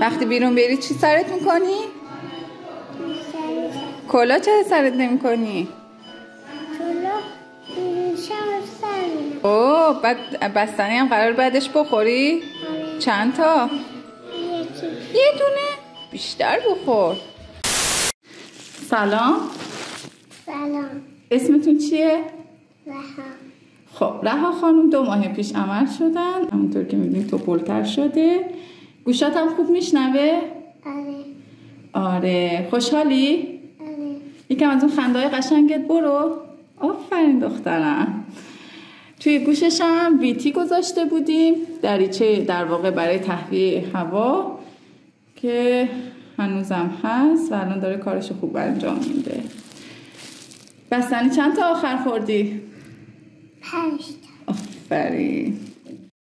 وقتی بیرون بری چی سرت میکنی؟ کلا چرا سرت نمیکنی؟ اوه بعد بستنی هم قرار بعدش بخوری؟ چند تا؟ یه دونه؟ بیشتر بخور. سلام. سلام. اسمتون چیه؟ رها. خب رها خانم 2 ماه پیش عمل شدن. همونطور که میبینید توپلتر شده. گوشات هم خوب میشنوه؟ آره. خوشحالی؟ آره. یکم از اون خنده‌های قشنگت برو. آفرین دخترم. توی گوشش هم ویتی گذاشته بودیم، دریچه در واقع برای تهویه هوا که هنوزم هست و الان داره کارشو خوب انجام میده. بستنی چند تا آخر خوردی؟ 5 تا. آفرین.